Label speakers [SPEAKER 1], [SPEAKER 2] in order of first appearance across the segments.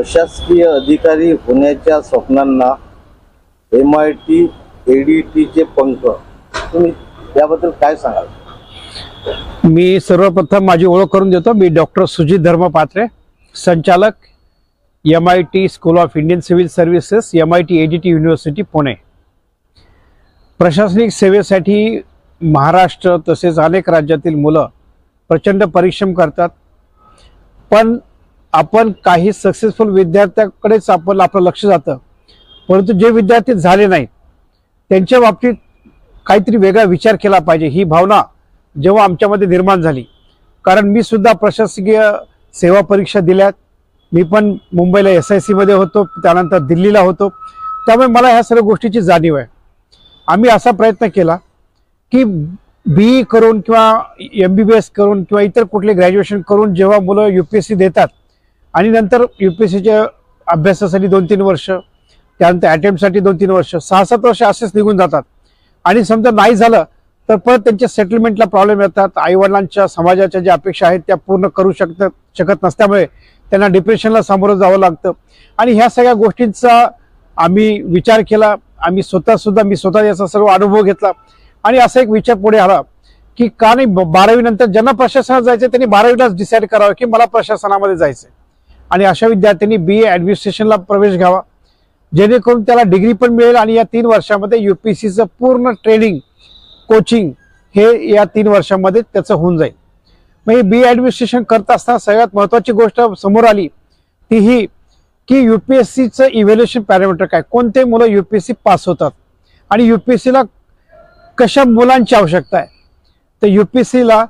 [SPEAKER 1] प्रशासकीय अधिकारी होण्याच्या स्वप्नांना MIT ADTचे पंख, तुम्ही याबद्दल काय सांगाल?
[SPEAKER 2] मी सर्वप्रथम माझी ओळख करून देतो. मी डॉक्टर सुजित धर्म पात्रे, संचालक MIT school of Indian civil services, MIT ADT university Pune. प्रशासनिक सेवेसाठी महाराष्ट्र तसेच अनेक राज्यातील मुलं प्रचंड परिश्रम करतात, पण आपण काही सक्सेसफुल विद्यार्थ्यांकडेच आपलं लक्ष जातं. परंतु जे विद्यार्थी झाले नाहीत त्यांच्या बाबतीत काहीतरी वेगळा विचार केला पाहिजे, ही भावना जेव्हा आमच्यामध्ये निर्माण झाली. कारण मी सुद्धा प्रशासकीय सेवा परीक्षा दिल्यात. मी पण मुंबईला SIC मध्ये होतो, त्यानंतर दिल्लीला होतो, त्यामुळे मला ह्या सर्व गोष्टीची जाणीव आहे. आम्ही असा प्रयत्न केला की BE करून किंवा MBBS करून किंवा इतर कुठले ग्रॅज्युएशन करून जेव्हा मुलं UPSC देतात आणि नंतर UPSCच्या अभ्यासासाठी 2-3 वर्ष, त्यानंतर अटेम्प्टसाठी 2-3 वर्ष, 6-7 वर्ष असेच निघून जातात आणि समजा नाही झालं तर परत त्यांच्या सेटलमेंटला प्रॉब्लेम येतात. आईवडिलांच्या समाजाच्या ज्या अपेक्षा आहेत त्या पूर्ण करू शकत नसल्यामुळे त्यांना डिप्रेशनला सामोरं जावं लागतं. आणि ह्या सगळ्या गोष्टींचा आम्ही विचार केला. मी स्वतः याचा सर्व अनुभव घेतला आणि असा एक विचार पुढे आला की का नाही 12वी नंतर ज्यांना प्रशासनात जायचं त्यांनी 12वीलाच डिसाईड करावं की मला प्रशासनामध्ये जायचं, आणि अशा विद्यार्थ्यांनी BA ॲडमिनिस्ट्रेशनला प्रवेश घ्यावा, जेणेकरून त्याला डिग्री पण मिळेल आणि या 3 वर्षामध्ये UPSCचं पूर्ण ट्रेनिंग कोचिंग हे या 3 वर्षामध्ये त्याचं होऊन जाईल. मग हे BA ॲडमिनिस्ट्रेशन करत असताना सगळ्यात महत्त्वाची गोष्ट समोर आली ती ही की UPSCचं इव्हॅल्युएशन पॅरामीटर काय, कोणते मुलं UPSC पास होतात आणि UPSCला कशा मुलांची आवश्यकता आहे. तर UPSCला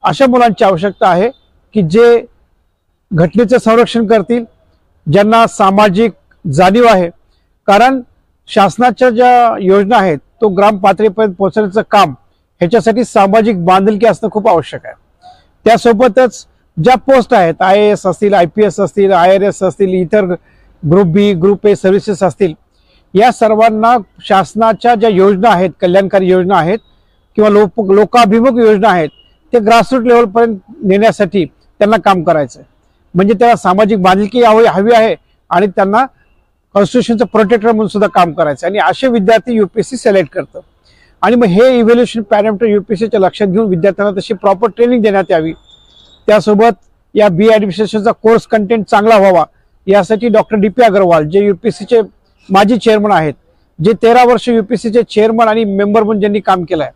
[SPEAKER 2] अशा मुलांची आवश्यकता आहे की जे घटनेचं संरक्षण करतील, ज्यांना सामाजिक जाणीव आहे. कारण शासनाच्या ज्या योजना आहेत तो ग्राम पातळीपर्यंत पोहोचण्याचं काम, ह्याच्यासाठी सामाजिक बांधिलकी असणं खूप आवश्यक आहे. त्यासोबतच ज्या पोस्ट आहेत, IAS असतील, IPS असतील, IRS असतील, इतर group B, group A services असतील, या सर्वांना शासनाच्या ज्या योजना आहेत, कल्याणकारी योजना आहेत किंवा लोकाभिमुख योजना आहेत, ते ग्रासरूट लेवलपर्यंत नेण्यासाठी त्यांना काम करायचं आहे. म्हणजे त्याला सामाजिक बांधिलकी हवी आहे आणि त्यांना कॉन्स्टिट्यूशनचं प्रोटेक्टर म्हणून सुद्धा काम करायचं, आणि असे विद्यार्थी UPSC सिलेक्ट करतं. आणि मग हे इव्हॅल्युएशन पॅरामीटर UPSCच्या लक्षात घेऊन विद्यार्थ्यांना तशी प्रॉपर ट्रेनिंग देण्यात यावी. त्यासोबत या BA ॲडमिनिस्ट्रेशनचा कोर्स कंटेंट चांगला व्हावा यासाठी डॉक्टर DP अग्रवाल, जे UPSCचे माजी चेअरमन आहेत, जे 13 वर्ष UPSCचे चेअरमन आणि मेंबर म्हणून ज्यांनी काम केलं आहे,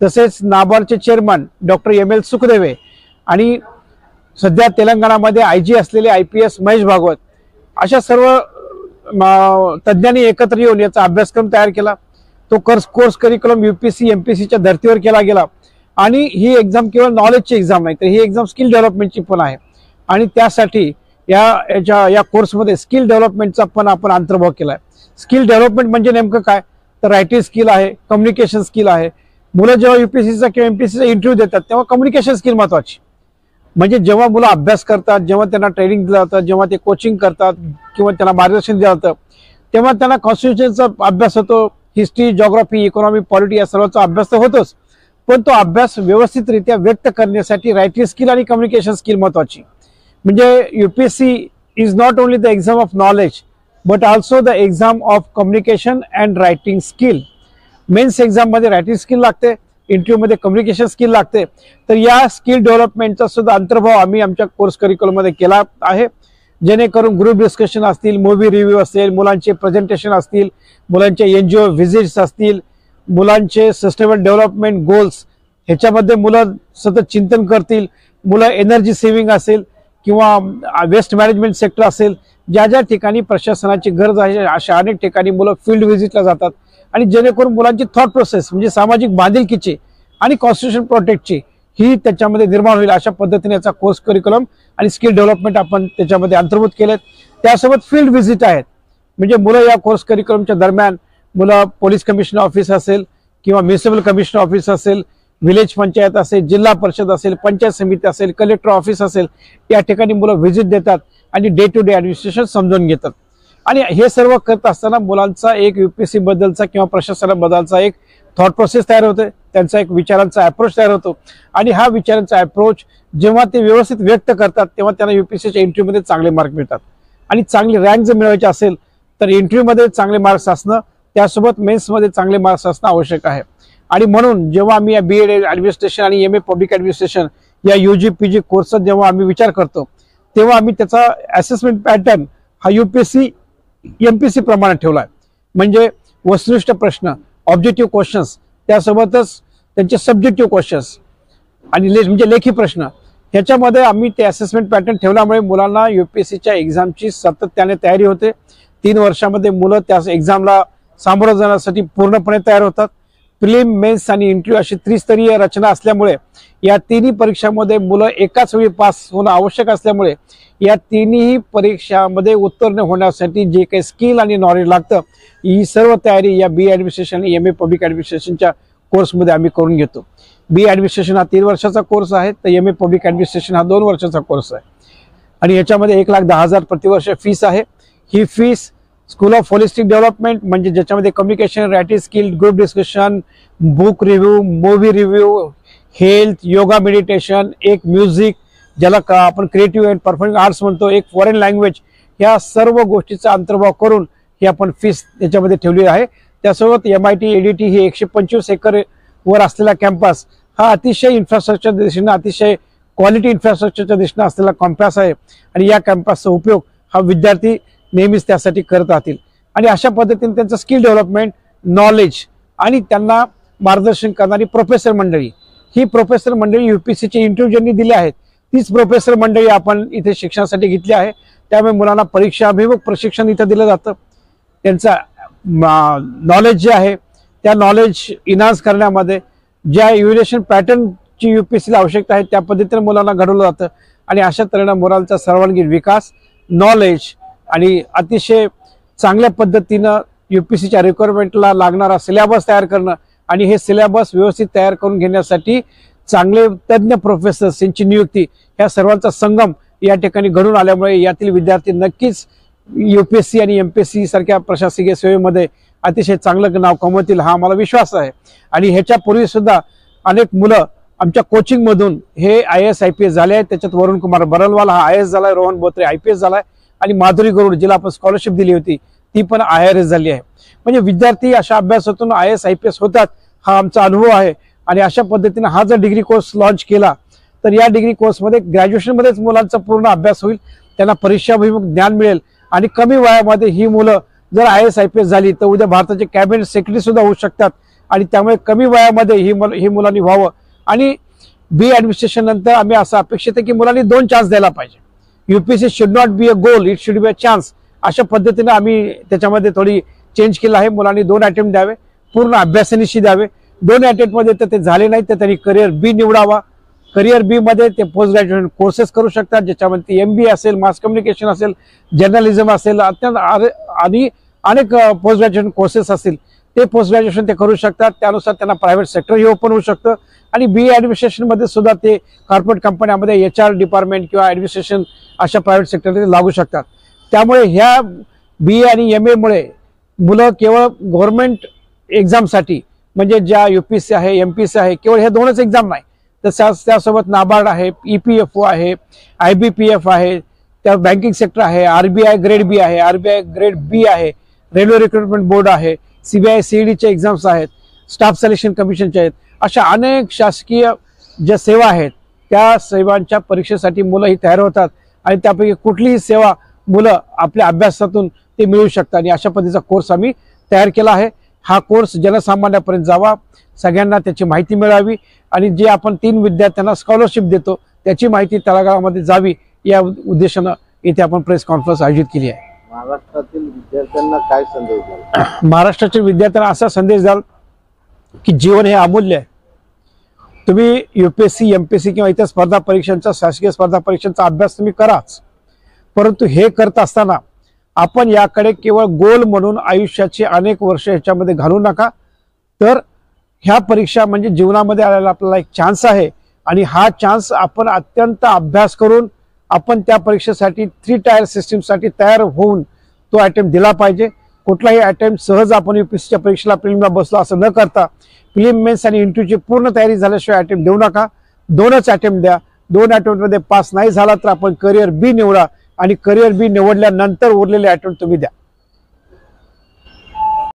[SPEAKER 2] तसेच नाबार्डचे चेअरमन डॉक्टर ML सुखदेवे आणि सध्या तेलंगणामध्ये IG असलेले IPS महेश भागवत, अशा सर्व तज्ज्ञांनी एकत्र येऊन याचा अभ्यासक्रम तयार केला. तो कोर्स करिक्युलम UPSC MPSCच्या धर्तीवर केला गेला. आणि ही एक्झाम केवळ नॉलेजची एक्झाम नाही, तर ही एक्झाम स्किल डेव्हलपमेंटची पण आहे. आणि त्यासाठी या कोर्समध्ये स्किल डेव्हलपमेंटचा पण आपण अंतर्भाव केला आहे. स्किल डेव्हलपमेंट म्हणजे नेमकं काय, तर रायटिंग स्किल आहे, कम्युनिकेशन स्किल आहे. मुलं जेव्हा UPSCचा किंवा MPSCचा इंटरव्ह्यू देतात तेव्हा कम्युनिकेशन स्किल महत्त्वाची. म्हणजे जेव्हा मुलं अभ्यास करतात, जेव्हा त्यांना ट्रेनिंग दिलं जातं, जेव्हा ते कोचिंग करतात किंवा त्यांना मार्गदर्शन दिलं जातं, तेव्हा त्यांना कॉन्स्टिट्यूशनचा अभ्यास होतो, हिस्ट्री, जिओग्राफी, इकॉनॉमी, पॉलिटी या सर्वांचा अभ्यास तर होतोच, पण तो अभ्यास व्यवस्थितरित्या व्यक्त करण्यासाठी रायटिंग स्किल आणि कम्युनिकेशन स्किल महत्त्वाची. म्हणजे UPSC is not only the exam of knowledge but also the exam of communication and writing skill. Mains एक्झाममध्ये रायटिंग स्किल लागते, इंटरव्ह्यूमध्ये कम्युनिकेशन स्किल लागते. तर या स्किल डेव्हलपमेंटचा सुद्धा अंतर्भाव आम्ही आमच्या कोर्स करिक्युलममध्ये केला आहे, जेणेकरून ग्रुप डिस्कशन असतील, मूव्ही रिव्ह्यू असेल, मुलांचे प्रेझेंटेशन असतील, मुलांचे NGO व्हिजिट्स असतील, मुलांचे सस्टेनेबल डेव्हलपमेंट गोल्स, ह्याच्यामध्ये मुलं सतत चिंतन करतील. मुलं एनर्जी सेव्हिंग असेल किंवा वेस्ट मॅनेजमेंट सेक्टर असेल, ज्या ज्या ठिकाणी प्रशासनाची गरज आहे अशा अनेक ठिकाणी मुलं फील्ड व्हिजिटला जातात. आणि जेणेकरून मुलांची थॉट प्रोसेस म्हणजे सामाजिक बांधिलकीची आणि कॉन्स्टिट्यूशन प्रोटेक्टची ही त्याच्यामध्ये निर्माण होईल, अशा पद्धतीने याचा कोर्स करिक्युलम आणि स्किल डेव्हलपमेंट आपण त्याच्यामध्ये अंतर्भूत केलेत. त्यासोबत फील्ड व्हिजिट आहेत. म्हणजे मुलं या कोर्स करिक्युलमच्या दरम्यान मुलं पोलीस कमिशनर ऑफिस असेल किंवा म्युनिसिपल कमिशनर ऑफिस असेल, विलेज पंचायत असेल, जिल्हा परिषद असेल, पंचायत समिती असेल, कलेक्टर ऑफिस असेल, या ठिकाणी मुलं व्हिजिट देतात आणि डे टू डे ॲडमिनिस्ट्रेशन समजून घेतात. आणि हे सर्व करत असताना मुलांचा एक UPSC बद्दलचा किंवा प्रशासनाबद्दलचा एक थॉट प्रोसेस तयार होते, त्यांचा एक विचारांचा अप्रोच तयार होतो. आणि हा विचारांचा अप्रोच जेव्हा ते व्यवस्थित व्यक्त करतात तेव्हा त्यांना UPSCच्या इंटरव्ह्यूमध्ये चांगले मार्क मिळतात. आणि चांगली रँक जर मिळवायची असेल तर इंटरव्ह्यूमध्ये चांगले मार्क्स असणं, त्यासोबत मेन्समध्ये चांगले मार्क्स असणं आवश्यक आहे. आणि म्हणून जेव्हा आम्ही या BA ॲडमिनिस्ट्रेशन आणि MA पब्लिक ॲडमिनिस्ट्रेशन या UG PG कोर्सचा जेव्हा आम्ही विचार करतो तेव्हा आम्ही त्याचा असेसमेंट पॅटर्न हा UPSC MPSC प्रमाणे ठेवला आहे. म्हणजे वस्तुनिष्ठ प्रश्न, ऑब्जेक्टिव्ह क्वेश्चन्स, त्यासोबतच त्यांचे सब्जेक्टिव्ह क्वेश्चन्स आणि म्हणजे लेखी प्रश्न, ह्याच्यामध्ये आम्ही ते असेसमेंट पॅटर्न ठेवल्यामुळे मुलांना UPSCच्या एक्झामची सातत्याने तयारी होते. 3 वर्षामध्ये मुलं त्या एक्झामला सामोरं जाण्यासाठी पूर्णपणे तयार होतात. प्रिलिम, मेन्स आणि इंटरव्ह्यू अशी त्रिस्तरीय रचना असल्यामुळे या तिन्ही परीक्षांमध्ये मुलं एकाच वेळी पास होणं आवश्यक असल्यामुळे या तिन्ही परीक्षांमध्ये उत्तीर्ण होण्यासाठी जे काही स्किल आणि नॉलेज लागतं ही सर्व तयारी या BA ॲडमिनिस्ट्रेशन आणि MA पब्लिक ॲडमिनिस्ट्रेशनच्या कोर्समध्ये आम्ही करून घेतो. BA ॲडमिनिस्ट्रेशन हा 3 वर्षाचा कोर्स आहे, तर MA पब्लिक ॲडमिनिस्ट्रेशन हा 2 वर्षाचा कोर्स आहे. आणि याच्यामध्ये 1,10,000 प्रतिवर्ष फीस आहे. ही fees school of holistic development म्हणजे ज्याच्यामध्ये communication, writing skill, group discussion, book review, movie review, health, yoga, meditation, एक म्युझिक ज्याला आपण क्रिएटिव्ह अँड परफॉर्मिंग आर्ट्स म्हणतो, एक फॉरेन लँग्वेज, ह्या सर्व गोष्टीचा अंतर्भाव करून ही आपण फीस त्याच्यामध्ये ठेवली आहे. त्यासोबत MIT ADT ही 125 एकर वर असलेला कॅम्पस हा अतिशय इन्फ्रास्ट्रक्चर दृष्टीने, अतिशय क्वालिटी इन्फ्रास्ट्रक्चरच्या दृष्टीने असलेला कॅम्पस आहे. आणि या कॅम्पसचा उपयोग हा विद्यार्थी नेहमीच त्यासाठी करत राहतील. आणि अशा पद्धतीने त्यांचं स्किल डेव्हलपमेंट, नॉलेज आणि त्यांना मार्गदर्शन करणारी प्रोफेसर मंडळी, ही प्रोफेसर मंडळी UPSCचे इंटरव्ह्यू ज्यांनी दिले आहेत तीच प्रोफेसर मंडळी आपण इथे शिक्षणासाठी घेतली आहे. त्यामुळे मुलांना परीक्षाभिमुख प्रशिक्षण इथं दिलं जातं. त्यांचा नॉलेज जे आहे त्या नॉलेज इन्हान्स करण्यामध्ये ज्या इव्हॅल्युएशन पॅटर्नची UPSCला आवश्यकता आहे त्या पद्धतीने मुलांना घडवलं जातं. आणि अशा तऱ्हेने मुलांचा सर्वांगीण विकास, नॉलेज आणि अतिशय चांगल्या पद्धतीनं UPSCच्या रिक्वायरमेंटला लागणारा सिलेबस तयार करणं आणि हे सिलेबस व्यवस्थित तयार करून घेण्यासाठी चांगले तज्ज्ञ प्रोफेसर्स यांची नियुक्ती, ह्या सर्वांचा संगम या ठिकाणी घडून आल्यामुळे यातील विद्यार्थी नक्कीच UPSC आणि MPSC सारख्या प्रशासकीय सेवेमध्ये अतिशय चांगलं नाव कमवतील हा आम्हाला विश्वास आहे. आणि ह्याच्यापूर्वी सुद्धा अनेक मुलं आमच्या कोचिंगमधून हे IAS IPS झाले आहेत. त्याच्यात वरुण कुमार बरनवाल हा IAS झालाय, रोहन बोत्रे IPS झालाय आणि माधुरी गरुड जिला आपण स्कॉलरशिप दिली होती ती पण IRS झाली आहे. म्हणजे विद्यार्थी अशा अभ्यासातून IAS IPS होतात हा आमचा अनुभव आहे. आणि अशा पद्धतीने हा जर डिग्री कोर्स लॉन्च केला तर या डिग्री कोर्समध्ये ग्रॅज्युएशनमध्येच मुलांचा पूर्ण अभ्यास होईल, त्यांना परीक्षाभिमुख ज्ञान मिळेल. आणि कमी वयामध्ये ही मुलं जर IAS IPS झाली तर उद्या भारताचे कॅबिनेट सेक्रेटरी सुद्धा होऊ शकतात. आणि त्यामुळे कमी वयामध्ये ही मुलांनी व्हावं. आणि BA ॲडमिनिस्ट्रेशन नंतर आम्ही असं अपेक्षित आहे की मुलांनी 2 चान्स द्यायला पाहिजे. UPSC should not be a goal, it should be a chance. अशा पद्धतीने आम्ही त्याच्यामध्ये थोडी चेंज केलं आहे. मुलांनी 2 अटेम्प्ट द्यावे, पूर्ण अभ्यासानिशी द्यावे. 2 अटेम्प्टमध्ये तर ते झाले नाही तर त्यांनी करिअर B निवडावा. करिअर B मध्ये ते पोस्ट ग्रॅज्युएशन कोर्सेस करू शकतात, ज्याच्यामध्ये MBA असेल, मास कम्युनिकेशन असेल, जर्नलिझम असेल, आणि अनेक पोस्ट ग्रॅज्युएशन कोर्सेस असतील ते पोस्ट ग्रॅज्युएशन ते करू शकतात. त्यानुसार त्यांना प्रायव्हेट सेक्टरही ओपन होऊ शकतं. आणि BA ॲडमिनिस्ट्रेशनमध्ये सुद्धा ते कॉर्पोरेट कंपन्यामध्ये HR डिपार्टमेंट किंवा ॲडमिनिस्ट्रेशन अशा प्रायव्हेट सेक्टरमध्ये लागू शकतात. त्यामुळे ह्या BA आणि MA मुळे मुलं केवळ गव्हर्नमेंट एक्झामसाठी म्हणजे ज्या UPSC आहे, MPSC आहे, केवळ हे 2च एक्झाम नाही तर त्यासोबत नाबार्ड आहे, EPFO आहे, IBPF आहे, त्या बँकिंग सेक्टर आहे, RBI ग्रेड B आहे, RBI ग्रेड B आहे, रेल्वे रिक्रुटमेंट बोर्ड आहे, CBI CEDचे एक्झाम्स आहेत, स्टाफ सिलेक्शन कमिशनचे आहेत. अशा अनेक शासकीय ज्या सेवा आहेत त्या सेवांच्या परीक्षेसाठी मुलं ही तयार होतात. आणि त्यापैकी कुठलीही सेवा मुलं आपल्या अभ्यासातून ते मिळवू शकतात. आणि अशा पद्धतीचा कोर्स आम्ही तयार केला आहे. हा कोर्स जनसामान्यापर्यंत जावा, सगळ्यांना त्याची माहिती मिळावी आणि जे आपण 3 विद्यार्थ्यांना स्कॉलरशिप देतो त्याची माहिती तळागाळामध्ये जावी या उद्देशानं इथे आपण प्रेस कॉन्फरन्स आयोजित केली आहे.
[SPEAKER 1] महाराष्ट्रातील विद्यार्थ्यांना काय संदेश द्याल?
[SPEAKER 2] महाराष्ट्रातील विद्यार्थ्यांना असा संदेश द्याल की जीवन हे अमूल्य आहे. तुम्ही UPSC, MPSC किंवा इतर स्पर्धा परीक्षांचा, शासकीय स्पर्धा परीक्षांचा अभ्यास तुम्ही कराच, परंतु हे करत असताना आपण याकडे केवळ गोल म्हणून आयुष्याचे अनेक वर्ष ह्याच्यामध्ये घालू नका. तर ह्या परीक्षा म्हणजे जीवनामध्ये आलेला आपल्याला एक चान्स आहे आणि हा चान्स आपण अत्यंत अभ्यास करून आपण त्या परीक्षेसाठी 3 टायर सिस्टीमसाठी तयार होऊन तो अटेम्प्ट दिला पाहिजे. कुठलाही अटेम्प्ट सहज आपण UPSCच्या परीक्षेला प्रिलिमला बसलो असं न करता प्रिलिम, मेन्स आणि इंटरव्ह्यूची पूर्ण तयारी झाल्याशिवाय अटेम्प्ट देऊ नका. 2च अटेम्प्ट द्या. 2 अटेम्प्टमध्ये पास नाही झाला तर आपण करिअर B निवडा आणि करिअर बी निवडल्यानंतर उरलेले अटेम्प्ट तुम्ही द्या.